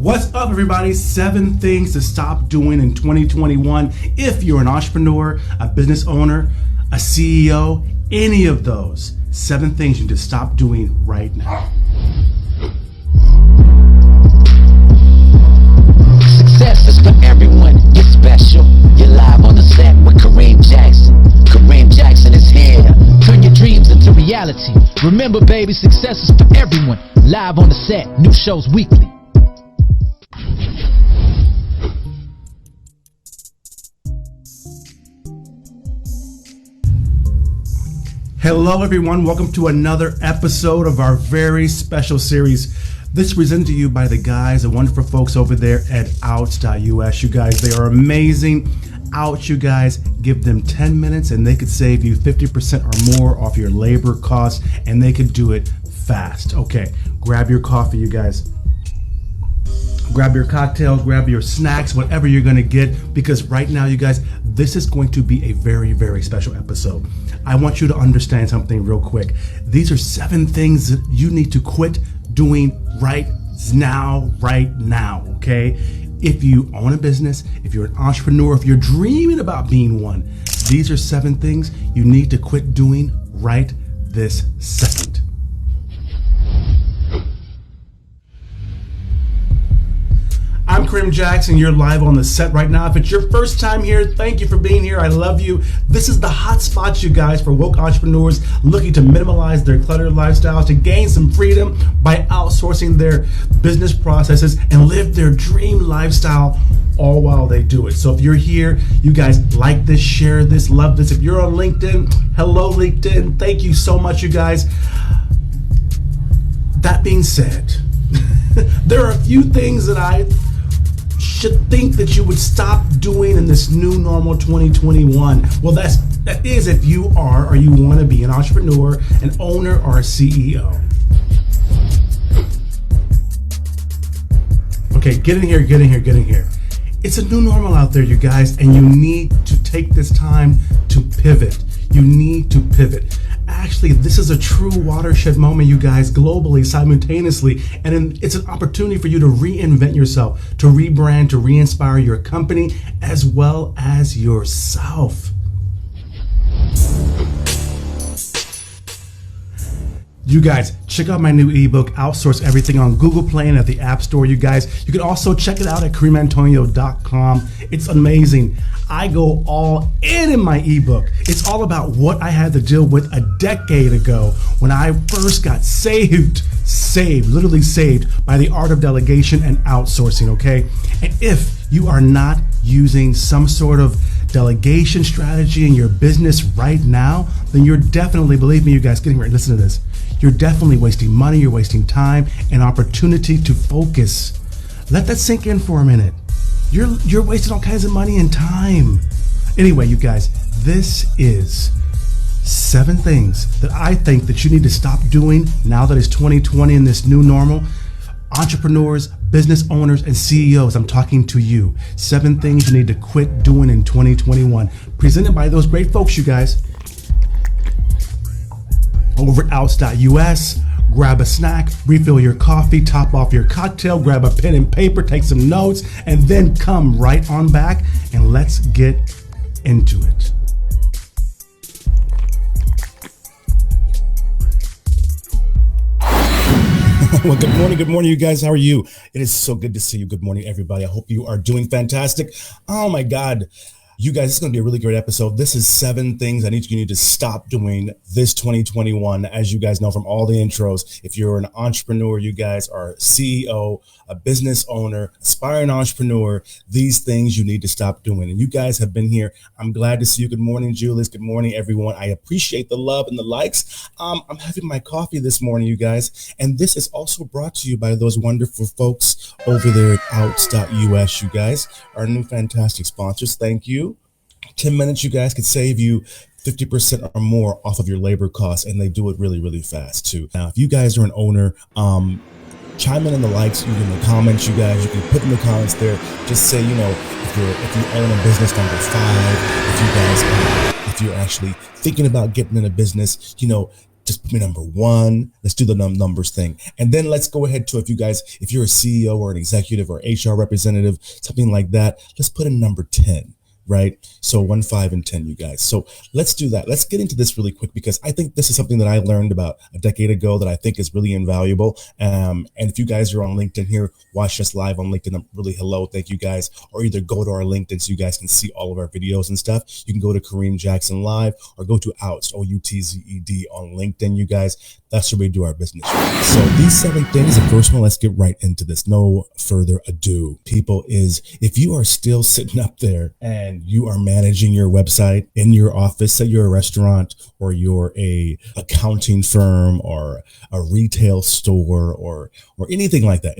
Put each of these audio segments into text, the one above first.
What's up, everybody? 7 things to stop doing in 2021 if you're an entrepreneur, a business owner, a CEO, any of those. 7 things you need to stop doing right now. Success is for everyone. You're special. You're live on the set with Kareem Jackson. Kareem Jackson is here. Turn your dreams into reality. Remember, baby, success is for everyone. Live on the set. New shows weekly. Hello, everyone. Welcome to another episode of our very special series. This is presented to you by the guys, the wonderful folks over there at OUTZED. You guys, they are amazing. You guys, give them 10 minutes and they could save you 50% or more off your labor costs, and they could do it fast. Okay, grab your coffee, you guys. Grab your cocktails, grab your snacks, whatever you're going to get, because right now, you guys, this is going to be a very, very special episode. I want you to understand something real quick. These are 7 things that you need to quit doing right now, okay? If you own a business, if you're an entrepreneur, if you're dreaming about being one, these are 7 things you need to quit doing right this second. I'm Kareem Jackson. You're live on the set right now. If it's your first time here, thank you for being here. I love you. This is the hot spot, you guys, for woke entrepreneurs looking to minimize their cluttered lifestyles, to gain some freedom by outsourcing their business processes and live their dream lifestyle all while they do it. So if you're here, you guys like this, share this, love this. If you're on LinkedIn, hello LinkedIn. Thank you so much, you guys. That being said, there are a few things that I should think that you would stop doing in this new normal 2021. Well, that is if you are or you want to be an entrepreneur, an owner, or a CEO. Okay, get in here. It's a new normal out there, you guys, and you need to take this time to pivot. You need to pivot. Actually, this is a true watershed moment, you guys, globally, simultaneously, and it's an opportunity for you to reinvent yourself, to rebrand, to re-inspire your company, as well as yourself. You guys, check out my new ebook, Outsource Everything, on Google Play and at the App Store, you guys. You can also check it out at KareemAntonio.com. It's amazing. I go all in my ebook. It's all about what I had to deal with a decade ago when I first got literally saved by the art of delegation and outsourcing, okay? And if you are not using some sort of delegation strategy in your business right now, then you're definitely, believe me, you guys, getting ready, listen to this. You're definitely wasting money, you're wasting time and opportunity to focus. Let that sink in for a minute. You're wasting all kinds of money and time. Anyway, you guys, this is 7 things that I think that you need to stop doing now that it's 2020 and this new normal. Entrepreneurs, business owners, and CEOs, I'm talking to you. 7 things you need to quit doing in 2021. Presented by those great folks, you guys, over at outs.us. Grab a snack, refill your coffee, top off your cocktail, grab a pen and paper, take some notes, and then come right on back and let's get into it. Well, good morning, you guys. How are you? It is so good to see you. Good morning, everybody. I hope you are doing fantastic. Oh my God. You guys, this is going to be a really great episode. This is 7 things you need to stop doing this 2021. As you guys know from all the intros, if you're an entrepreneur, you guys are a CEO, a business owner, aspiring entrepreneur, these things you need to stop doing. And you guys have been here. I'm glad to see you. Good morning, Julius. Good morning, everyone. I appreciate the love and the likes. I'm having my coffee this morning, you guys. And this is also brought to you by those wonderful folks over there at outs.us, you guys, our new fantastic sponsors. Thank you. 10 minutes, you guys, could save you 50% or more off of your labor costs, and they do it really, really fast too. Now, if you guys are an owner, chime in the likes, in the comments, you guys. You can put in the comments there. Just say, if you own a business number 5, if you're actually thinking about getting in a business, Just put me number one. Let's do the numbers thing. And then let's go ahead to, if you're a CEO or an executive or HR representative, something like that, let's put in number 10. Right? So 1, 5, and 10, you guys. So let's do that. Let's get into this really quick because I think this is something that I learned about a decade ago that I think is really invaluable. And if you guys are on LinkedIn here, watch us live on LinkedIn. I'm really hello. Thank you guys. Or either go to our LinkedIn so you guys can see all of our videos and stuff. You can go to Kareem Jackson Live or go to OUTZED, OUTZED on LinkedIn, you guys. That's where we do our business. So these 7 things, the first one, let's get right into this. No further ado, people, is if you are still sitting up there and you are managing your website in your office, say you're a restaurant or you're a accounting firm or a retail store or anything like that,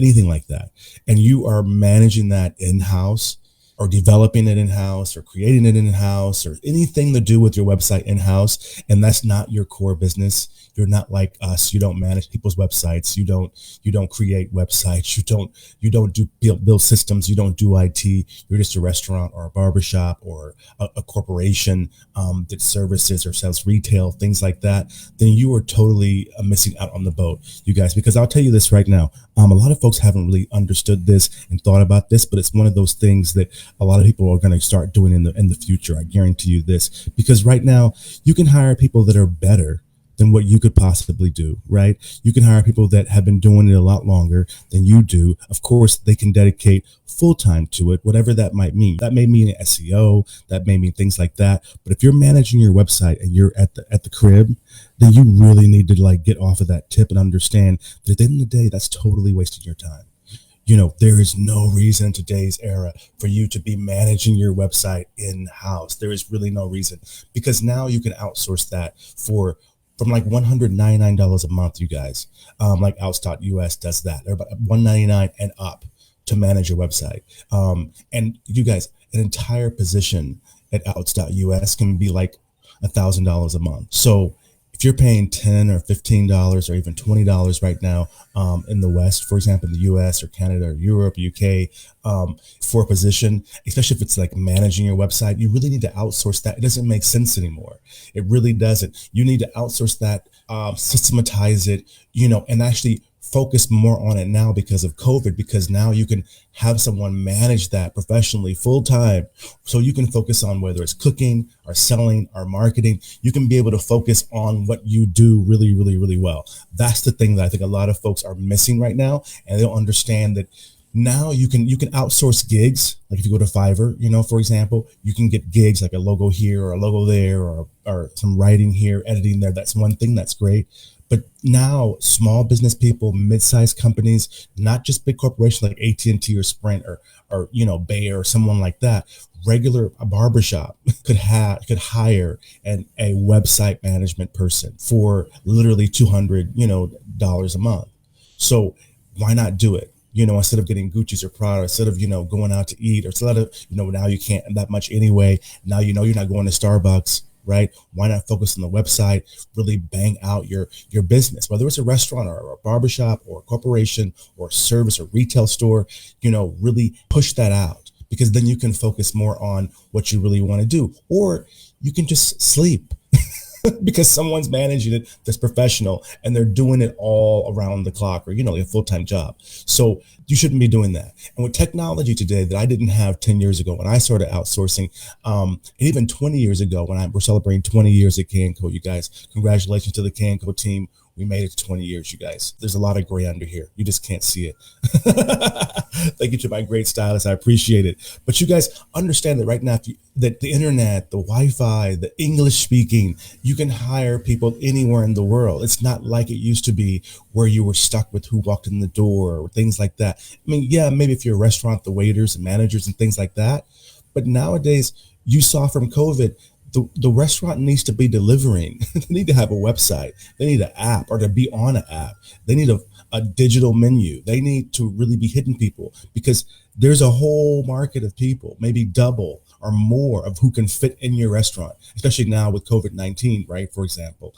and you are managing that in-house or developing it in-house or creating it in-house or anything to do with your website in-house, and that's not your core business. You're not like us. You don't manage people's websites. You don't create websites. You don't build systems. You don't do IT. You're just a restaurant or a barbershop or a corporation that services or sells retail, things like that. Then you are totally missing out on the boat, you guys, because I'll tell you this right now. A lot of folks haven't really understood this and thought about this, but it's one of those things that a lot of people are going to start doing in the future. I guarantee you this, because right now you can hire people that are better than what you could possibly do, right? You can hire people that have been doing it a lot longer than you do. Of course, they can dedicate full time to it, whatever that might mean. That may mean SEO, that may mean things like that. But if you're managing your website and you're at the crib, then you really need to like get off of that tip and understand that at the end of the day, that's totally wasting your time. There is no reason in today's era for you to be managing your website in-house. There is really no reason, because now you can outsource that from like $199 a month, you guys. Like outs.us does that. They're about $199 and up to manage your website. And you guys, an entire position at outs.us can be like $1,000 a month. So if you're paying $10 or $15 or even $20 right now in the West, for example, in the US or Canada or Europe, UK, for a position, especially if it's like managing your website, you really need to outsource that. It doesn't make sense anymore. It really doesn't. You need to outsource that, systematize it, and actually focus more on it now because of COVID, because now you can have someone manage that professionally full time. So you can focus on whether it's cooking or selling or marketing. You can be able to focus on what you do really, really, really well. That's the thing that I think a lot of folks are missing right now. And they don't understand that now you can outsource gigs. Like if you go to Fiverr, for example, you can get gigs like a logo here or a logo there or some writing here, editing there. That's one thing that's great. But now small business people, mid-sized companies, not just big corporations like AT&T or Sprint or Bayer or someone like that, a barbershop could hire a website management person for literally $200 a month. So why not do it? Instead of getting Gucci's or Prada, instead of, going out to eat, or instead of, now you can't that much anyway. Now, you're not going to Starbucks, right? Why not focus on the website, really bang out your business, whether it's a restaurant or a barbershop or a corporation or a service or retail store, really push that out, because then you can focus more on what you really want to do, or you can just sleep. Because someone's managing it that's professional and they're doing it all around the clock, or a full-time job. So you shouldn't be doing that. And with technology today that I didn't have 10 years ago when I started outsourcing, and even 20 years ago when we're celebrating 20 years at K&Co, you guys, congratulations to the K&Co team. We made it to 20 years, you guys. There's a lot of gray under here. You just can't see it. Thank you to my great stylist. I appreciate it. But you guys understand that right now, that the internet, the Wi-Fi, the English speaking, you can hire people anywhere in the world. It's not like it used to be where you were stuck with who walked in the door or things like that. I mean, yeah, maybe if you're a restaurant, the waiters and managers and things like that. But nowadays, you saw from COVID, the restaurant needs to be delivering. They need to have a website. They need an app, or to be on an app. They need a digital menu. They need to really be hitting people, because there's a whole market of people, maybe double or more of who can fit in your restaurant, especially now with COVID-19, right? For example,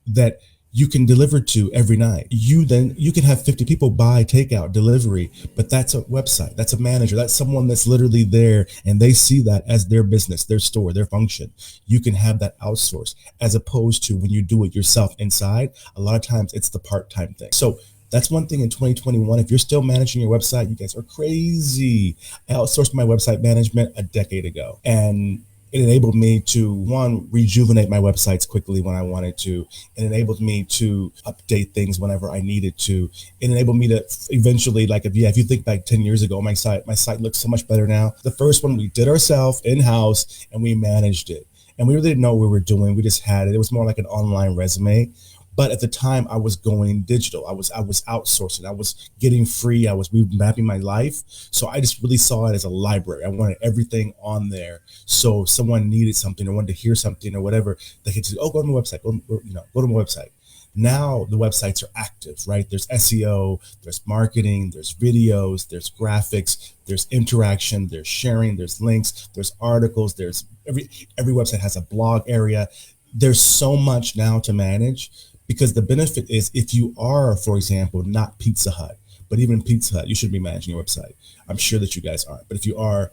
that you can deliver to every night. You can have 50 people buy takeout delivery, but that's a website. That's a manager. That's someone that's literally there and they see that as their business, their store, their function. You can have that outsourced as opposed to when you do it yourself inside. A lot of times it's the part-time thing. So that's one thing in 2021. If you're still managing your website, you guys are crazy. I outsourced my website management a decade ago, and it enabled me to, one, rejuvenate my websites quickly when I wanted to. It enabled me to update things whenever I needed to. It enabled me to eventually, like, if you think back 10 years ago, my site looks so much better now. The first one we did ourselves in-house and we managed it. And we really didn't know what we were doing. We just had it. It was more like an online resume. But at the time, I was going digital. I was outsourcing. I was getting free. I was remapping my life. So I just really saw it as a library. I wanted everything on there. So if someone needed something or wanted to hear something or whatever, they could just, go to my website. Go to my website. Now the websites are active, right? There's SEO, there's marketing, there's videos, there's graphics, there's interaction, there's sharing, there's links, there's articles, there's every website has a blog area. There's so much now to manage. Because the benefit is if you are, for example, not Pizza Hut, but even Pizza Hut, you should be managing your website. I'm sure that you guys aren't. But if you are,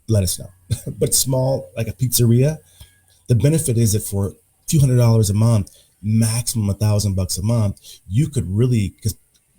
let us know. But small, like a pizzeria, the benefit is that for a few $100s a month, maximum $1,000 a month, you could really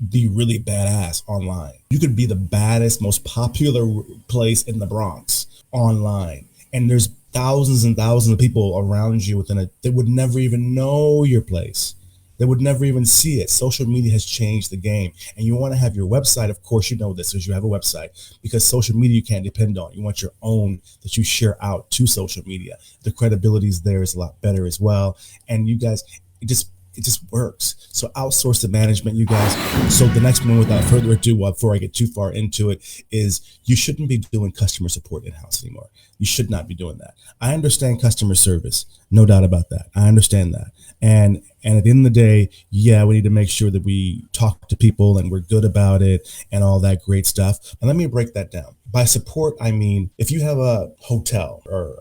be really badass online. You could be the baddest, most popular place in the Bronx online. And there's thousands and thousands of people around you they would never even know your place. They would never even see it. Social media has changed the game. And you want to have your website, of course, you know this because you have a website, because social media you can't depend on. You want your own that you share out to social media. The credibility is there is a lot better as well. And you guys, it just works. So outsource the management, you guys. So the next one, without further ado, before I get too far into it, is you shouldn't be doing customer support in-house anymore. You should not be doing that. I understand customer service, no doubt about that. I understand that. And at the end of the day, yeah, we need to make sure that we talk to people and we're good about it and all that great stuff. And let me break that down. By support, I mean, if you have a hotel or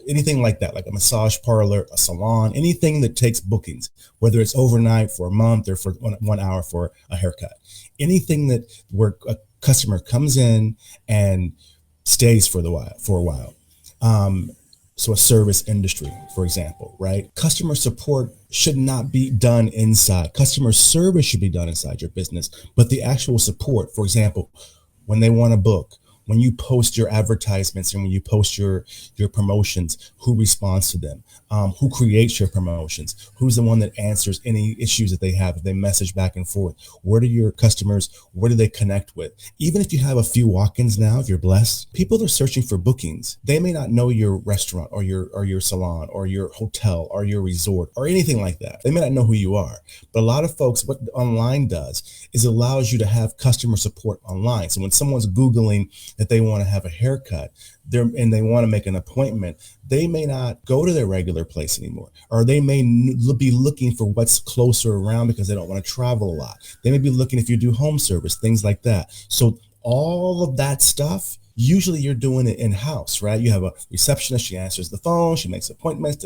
anything like that, like a massage parlor, a salon, anything that takes bookings, whether it's overnight for a month or for 1 hour for a haircut, anything where a customer comes in and stays for a while. So a service industry, for example, right? Customer support should not be done inside. Customer service should be done inside your business, but the actual support, for example, when they want to book, when you post your advertisements and when you post your promotions, who responds to them? Who creates your promotions? Who's the one that answers any issues that they have if they message back and forth? Where do your customers, where do they connect with? Even if you have a few walk-ins now, if you're blessed, people are searching for bookings. They may not know your restaurant or your salon or your hotel or your resort or anything like that. They may not know who you are. But a lot of folks, what online does is allows you to have customer support online. So when someone's Googling that they want to have a haircut and they want to make an appointment, they may not go to their regular place anymore, or they may be looking for what's closer around because they don't want to travel a lot. They may be looking if you do home service, things like that. So all of that stuff, usually you're doing it in-house, right? You have a receptionist, she answers the phone, she makes appointments,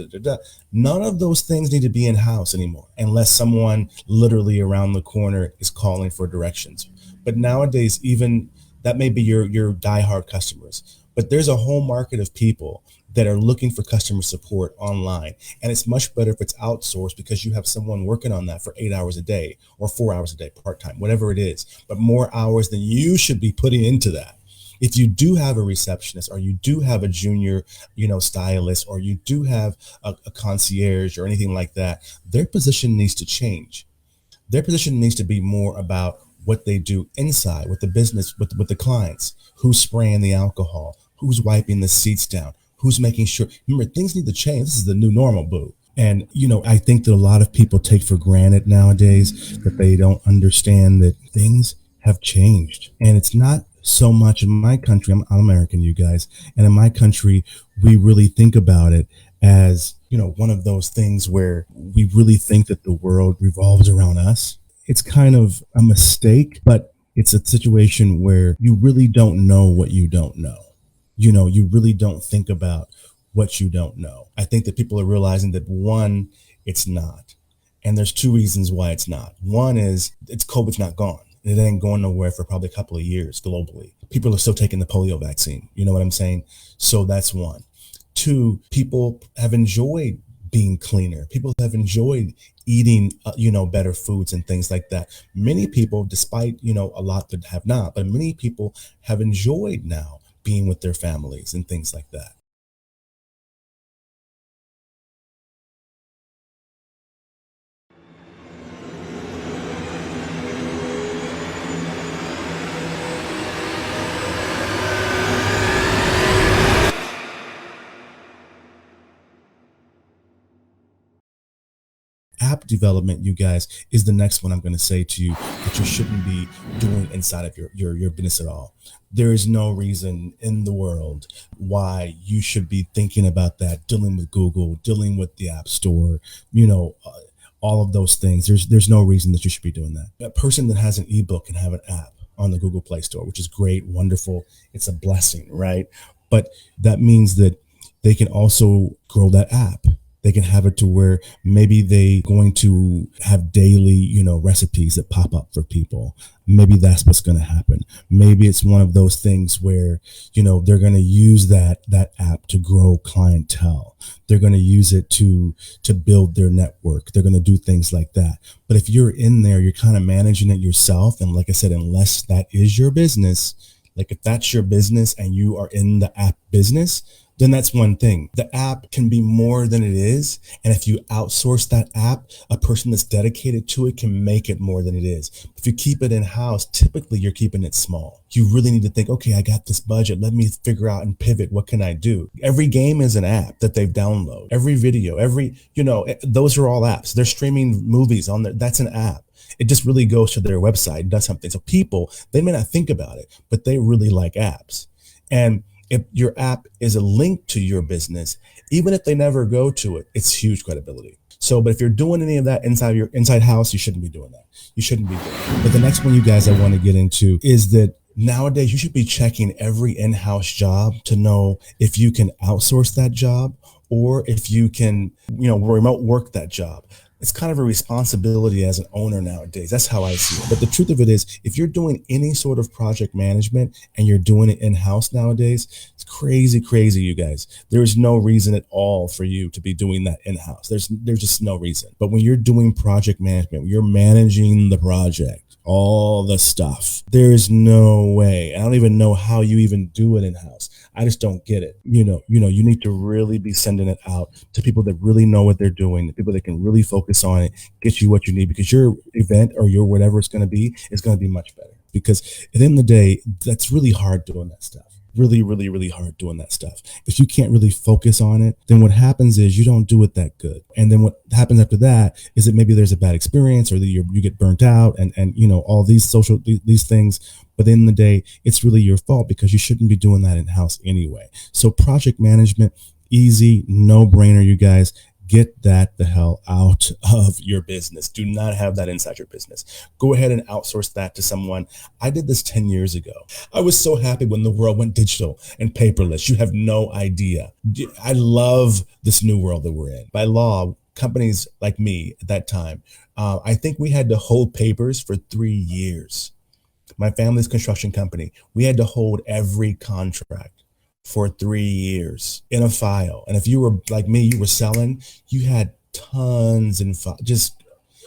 None of those things need to be in-house anymore unless someone literally around the corner is calling for directions. But nowadays, even that may be your diehard customers, but there's a whole market of people that are looking for customer support online. And it's much better if it's outsourced because you have someone working on that for 8 hours a day or 4 hours a day, part-time, whatever it is, but more hours than you should be putting into that. If you do have a receptionist or you do have a junior, stylist, or you do have a concierge or anything like that, their position needs to change. Their position needs to be more about what they do inside with the business, with the clients, who's spraying the alcohol, who's wiping the seats down, who's making sure. Remember, things need to change. This is the new normal, boo. And, I think that a lot of people take for granted nowadays that they don't understand that things have changed. And it's not so much in my country. I'm American, you guys. And in my country, we really think about it as, one of those things where we really think that the world revolves around us. It's kind of a mistake, but it's a situation where you really don't know what you don't know. You really don't think about what you don't know. I think that people are realizing that, one, it's not. And there's two reasons why it's not. One is COVID's not gone. It ain't going nowhere for probably a couple of years globally. People are still taking the polio vaccine. You know what I'm saying? So that's one. Two, people have enjoyed being cleaner. People have enjoyed eating, better foods and things like that. Many people, despite, a lot that have not, but many people have enjoyed now being with their families and things like that. App development, you guys, is the next one I'm going to say to you that you shouldn't be doing inside of your business at all. There is no reason in the world why you should be thinking about that, dealing with Google, dealing with the App Store, all of those things. There's no reason that you should be doing that. A person that has an ebook can have an app on the Google Play Store, which is great, wonderful. It's a blessing, right? But that means that they can also grow that app. They can have it to where maybe they going to have daily, recipes that pop up for people. Maybe that's what's going to happen. Maybe it's one of those things where, they're going to use that app to grow clientele. They're going to use it to build their network. They're going to do things like that. But if you're in there, you're kind of managing it yourself. And like I said, unless that is your business, like if that's your business and you are in the app business, then that's one thing. The app can be more than it is. And if you outsource that app, a person that's dedicated to it can make it more than it is. If you keep it in-house, typically you're keeping it small. You really need to think, okay, I got this budget. Let me figure out and pivot. What can I do? Every game is an app that they've downloaded. Every video, those are all apps. They're streaming movies on there. That's an app. It just really goes to their website and does something. So people, they may not think about it, but they really like apps. And if your app is a link to your business, even if they never go to it, it's huge credibility. So, but if you're doing any of that inside house, you shouldn't be doing that. You shouldn't be doing it. But the next one, you guys, I want to get into is that nowadays you should be checking every in-house job to know if you can outsource that job or if you can, remote work that job. It's kind of a responsibility as an owner nowadays. That's how I see it. But the truth of it is, if you're doing any sort of project management and you're doing it in-house nowadays, it's crazy, you guys. There is no reason at all for you to be doing that in-house. There's just no reason. But when you're doing project management, you're managing the project, all the stuff. There's no way. I don't even know how you even do it in-house. I just don't get it. You need to really be sending it out to people that really know what they're doing, the people that can really focus on it, get you what you need, because your event or your whatever it's going to be is going to be much better. Because at the end of the day, that's really hard doing that stuff. Really hard doing that stuff. If you can't really focus on it, then what happens is you don't do it that good. And then what happens after that is that maybe there's a bad experience or that you get burnt out and all these these things. But at the end of the day, it's really your fault because you shouldn't be doing that in-house anyway. So project management, easy, no brainer, you guys. Get that the hell out of your business. Do not have that inside your business. Go ahead and outsource that to someone. I did this 10 years ago. I was so happy when the world went digital and paperless. You have no idea. I love this new world that we're in. By law, companies like me at that time, I think we had to hold papers for 3 years. My family's construction company, we had to hold every contract for 3 years in a file. And if you were like me, you were selling, you had tons and just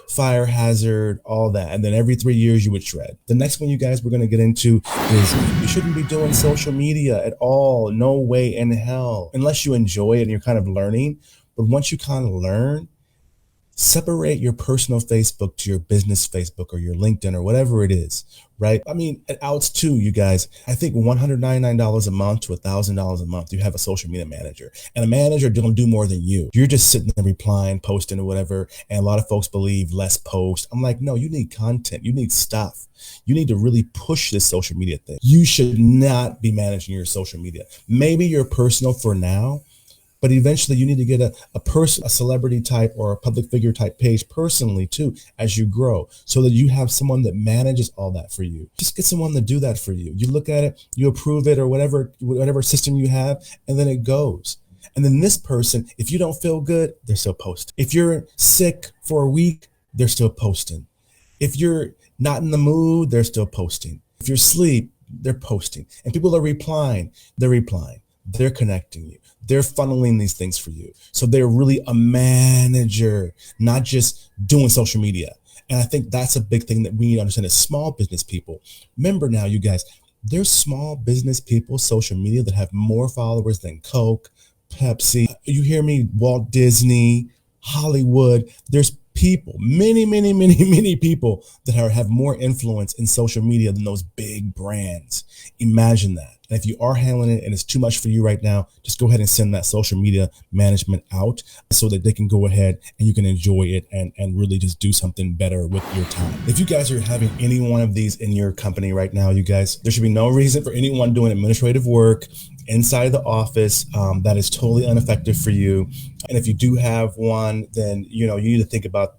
fire hazard, all that. And then every 3 years you would shred. The next one, you guys, we're going to get into is you shouldn't be doing social media at all. No way in hell, unless you enjoy it and you're kind of learning. But once you kind of learn, separate your personal Facebook to your business Facebook or your LinkedIn or whatever it is, right? I mean, at OUTZED, you guys, I think $199 a month to $1,000 a month, you have a social media manager. And a manager don't do more than you. You're just sitting there replying, posting or whatever. And a lot of folks believe less post. I'm like, no, you need content. You need stuff. You need to really push this social media thing. You should not be managing your social media. Maybe your personal for now, but eventually you need to get a celebrity type or a public figure type page personally too, as you grow, so that you have someone that manages all that for you. Just get someone to do that for you. You look at it, you approve it or whatever system you have, and then it goes. And then this person, if you don't feel good, they're still posting. If you're sick for a week, they're still posting. If you're not in the mood, they're still posting. If you're asleep, they're posting. And people are replying. They're connecting you. They're funneling these things for you. So they're really a manager, not just doing social media. And I think that's a big thing that we need to understand as small business people. Remember now, you guys, there's small business people, social media, that have more followers than Coke, Pepsi. You hear me? Walt Disney, Hollywood. There's people, many people that have more influence in social media than those big brands. Imagine that. And if you are handling it and it's too much for you right now, just go ahead and send that social media management out so that they can go ahead and you can enjoy it and really just do something better with your time. If you guys are having any one of these in your company right now, you guys, there should be no reason for anyone doing administrative work inside the office that is totally ineffective for you. And if you do have one, then you need to think about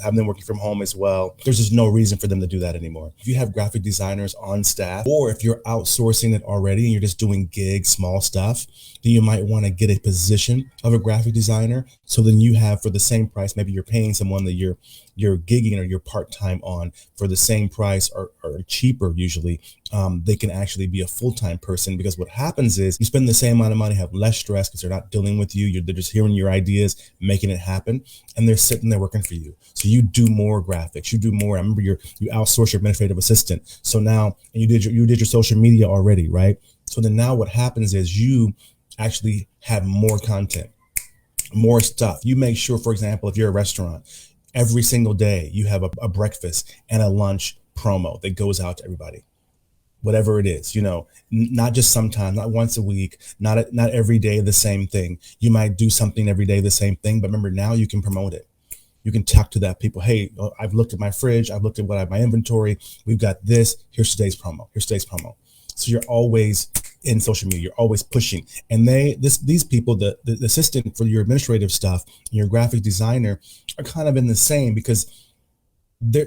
having them working from home as well. There's just no reason for them to do that anymore. If you have graphic designers on staff, or if you're outsourcing it already and you're just doing gigs, small stuff, then you might want to get a position of a graphic designer. So then you have, for the same price, maybe you're paying someone that you're gigging or you're part-time on for the same price or cheaper usually. They can actually be a full-time person, because what happens is you spend the same amount of money, have less stress because they're not dealing with you. They're just hearing your ideas, making it happen, and they're sitting there working for you. So you do more graphics, you do more. I remember you outsource your administrative assistant. So now, and you did your social media already, right? So then now what happens is you actually have more content, more stuff. You make sure, for example, if you're a restaurant, every single day you have a breakfast and a lunch promo that goes out to everybody. Whatever it is, not just sometimes, not once a week, not every day the same thing. You might do something every day the same thing, but remember, now you can promote it. You can talk to that people. Hey, I've looked at my fridge. I've looked at what I have my inventory. We've got this. Here's today's promo. So you're always in social media. You're always pushing. And these people, the assistant for your administrative stuff, and your graphic designer, are kind of in the same, because they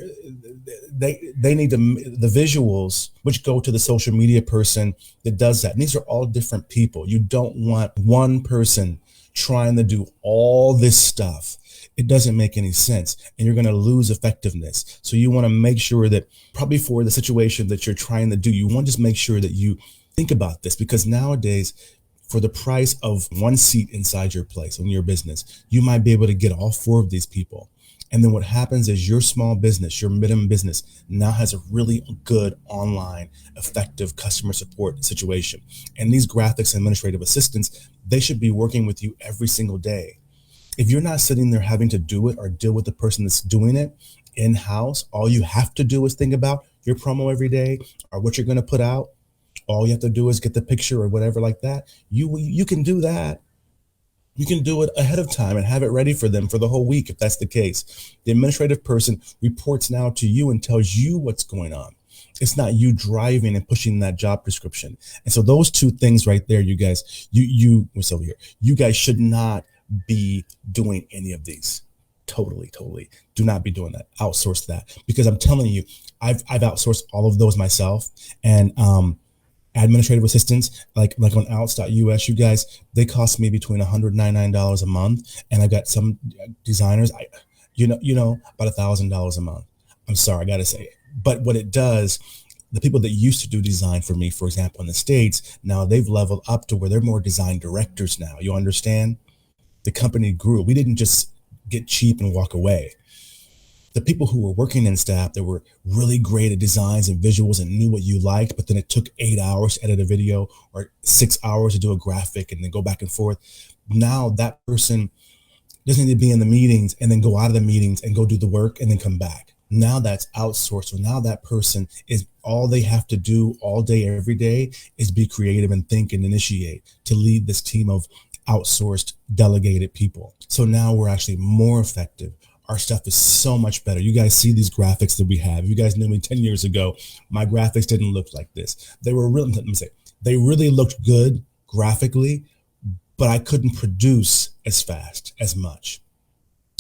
need the visuals, which go to the social media person that does that. And these are all different people. You don't want one person trying to do all this stuff. It doesn't make any sense, and you're going to lose effectiveness. So you want to make sure that, probably for the situation that you're trying to do, you want to just make sure that you think about this, because nowadays, for the price of one seat inside your place, in your business, you might be able to get all 4 of these people. And then what happens is your small business, your medium business, now has a really good online, effective customer support situation. And these graphics and administrative assistants, they should be working with you every single day. If you're not sitting there having to do it or deal with the person that's doing it in-house, all you have to do is think about your promo every day or what you're going to put out. All you have to do is get the picture or whatever like that. You can do that. You can do it ahead of time and have it ready for them for the whole week, if that's the case. The administrative person reports now to you and tells you what's going on. It's not you driving and pushing that job description. And so those 2 things right there, you guys, what's over here? You guys should not be doing any of these. Totally do not be doing that. Outsource that, because I'm telling you, I've outsourced all of those myself. And administrative assistants like on outs.us, you guys, they cost me between $199 a month, and I got some designers, about $1,000 a month. I'm sorry, I gotta say it. But what it does, the people that used to do design for me, for example, in the States, now they've leveled up to where they're more design directors now. You understand? The company grew. We didn't just get cheap and walk away. The people who were working in staff that were really great at designs and visuals and knew what you liked, but then it took 8 hours to edit a video or 6 hours to do a graphic and then go back and forth. Now that person doesn't need to be in the meetings and then go out of the meetings and go do the work and then come back. Now that's outsourced. So now that person is, all they have to do all day, every day, is be creative and think and initiate to lead this team of outsourced, delegated people. So now we're actually more effective. Our stuff is so much better. You guys see these graphics that we have. If you guys knew me 10 years ago, my graphics didn't look like this. They really looked good graphically, but I couldn't produce as fast, as much.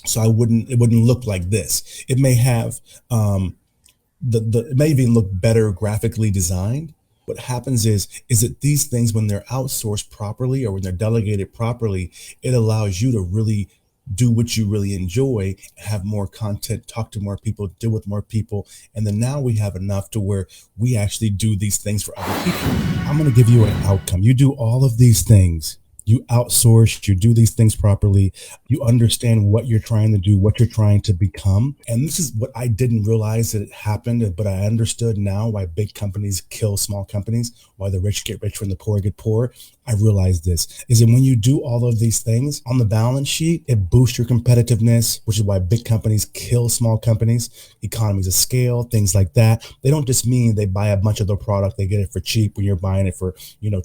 So it wouldn't look like this. It may have, it may even look better graphically designed, What happens is that these things, when they're outsourced properly or when they're delegated properly, it allows you to really do what you really enjoy, have more content, talk to more people, deal with more people. And then now we have enough to where we actually do these things for other people. I'm going to give you an outcome. You do all of these things. You outsource, you do these things properly, you understand what you're trying to do, what you're trying to become. And this is what I didn't realize that it happened, but I understood now why big companies kill small companies, why the rich get richer and the poor get poor. I realized this is that when you do all of these things on the balance sheet, it boosts your competitiveness, which is why big companies kill small companies, economies of scale, things like that. They don't just mean they buy a bunch of the product, they get it for cheap when you're buying it for,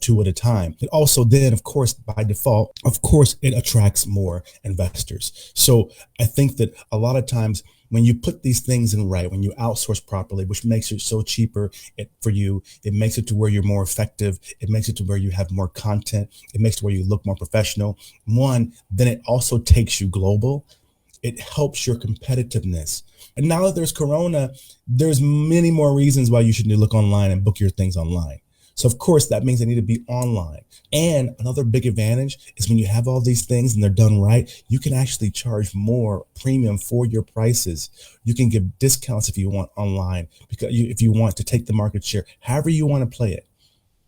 two at a time. It also then, of course, by default, of course, it attracts more investors. So I think that a lot of times when you put these things in right, when you outsource properly, which makes it so cheaper for you, it makes it to where you're more effective. It makes it to where you have more content. It makes it where you look more professional. One, then it also takes you global. It helps your competitiveness. And now that there's Corona, there's many more reasons why you should look online and book your things online. So of course, that means they need to be online. And another big advantage is when you have all these things and they're done right, you can actually charge more premium for your prices. You can give discounts if you want online, because if you want to take the market share, however you want to play it.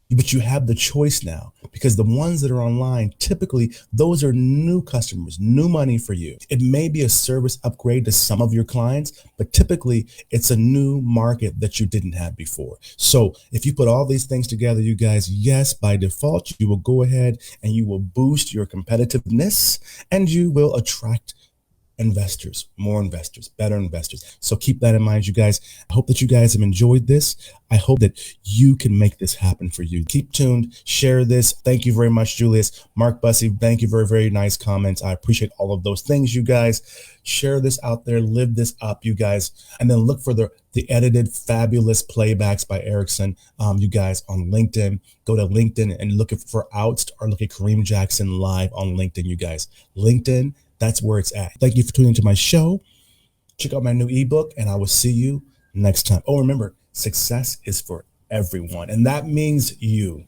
But you have the choice now, because the ones that are online, typically those are new customers, new money for you. It may be a service upgrade to some of your clients, but typically it's a new market that you didn't have before. So if you put all these things together, you guys, yes, by default, you will go ahead and you will boost your competitiveness and you will attract investors, more investors, better investors. So keep that in mind, you guys. I hope that you guys have enjoyed this. I hope that you can make this happen for you. Keep tuned, share this. Thank you very much, Julius. Mark Bussey, thank you. Very, very nice comments. I appreciate all of those things, you guys. Share this out there, live this up, you guys. And then look for the edited fabulous playbacks by Erickson, you guys, on LinkedIn. Go to LinkedIn and look for OUTZED or look at Kareem Jackson live on LinkedIn, you guys. LinkedIn, that's where it's at. Thank you for tuning into my show. Check out my new ebook, and I will see you next time. Oh, remember, success is for everyone, and that means you.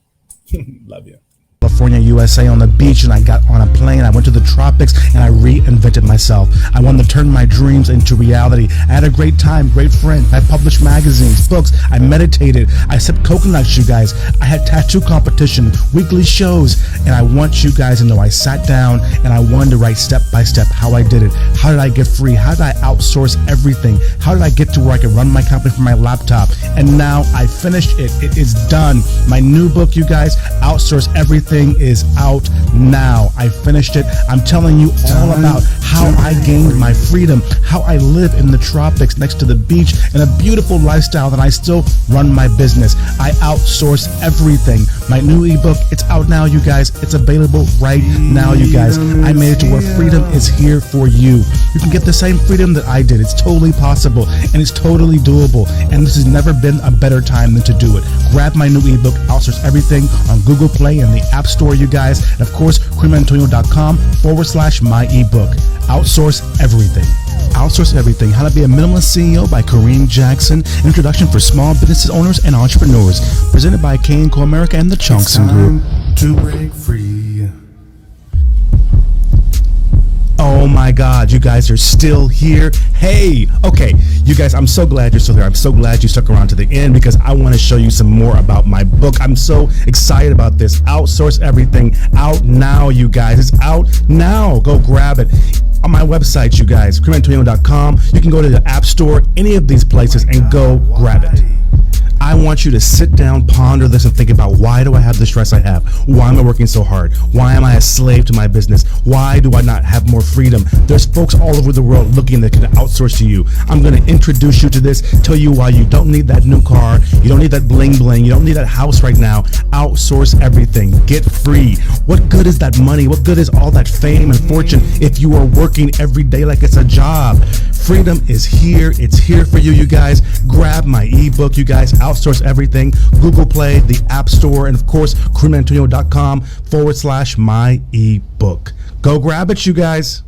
Love you. California, USA, on the beach, and I got on a plane. I went to the tropics and I reinvented myself. I wanted to turn my dreams into reality. I had a great time, great friends. I published magazines, books. I meditated. I sipped coconuts, you guys. I had tattoo competition, weekly shows, and I want you guys to know I sat down and I wanted to write step by step how I did it. How did I get free? How did I outsource everything? How did I get to where I could run my company from my laptop? And now I finished it. It is done. My new book, you guys, Outsource Everything, is out now. I finished it. I'm telling you all about how I gained my freedom, how I live in the tropics next to the beach in a beautiful lifestyle, that I still run my business. I outsource everything. My new ebook, it's out now, you guys. It's available right now, you guys. I made it to where freedom is here for you. You can get the same freedom that I did. It's totally possible and it's totally doable. And this has never been a better time than to do it. Grab my new ebook, Outsource Everything, on Google Play and the App Store, you guys. And of course, KareemAntonio.com/my ebook. Outsource Everything. Outsource Everything, How to Be a Minimalist CEO by Kareem Jackson. Introduction for small business owners and entrepreneurs. Presented by K&Co America and the Chunkston Group. To break free. Oh my God, you guys are still here. Hey, okay, you guys, I'm so glad you're still here. I'm so glad you stuck around to the end, because I want to show you some more about my book. I'm so excited about this. Outsource Everything, out now, you guys. It's out now. Go grab it. On my website, you guys, KareemAntonio.com. You can go to the App Store, any of these places, and go grab it. I want you to sit down, ponder this, and think about, why do I have the stress I have? Why am I working so hard? Why am I a slave to my business? Why do I not have more freedom? There's folks all over the world looking that can outsource to you. I'm going to introduce you to this, tell you why you don't need that new car, you don't need that bling bling, you don't need that house right now. Outsource everything. Get free. What good is that money? What good is all that fame and fortune if you are working every day like it's a job? Freedom is here. It's here for you, you guys. Grab my ebook, you guys. Outsource Everything. Google Play, the App Store, and of course, KareemAntonio.com/my ebook. Go grab it, you guys.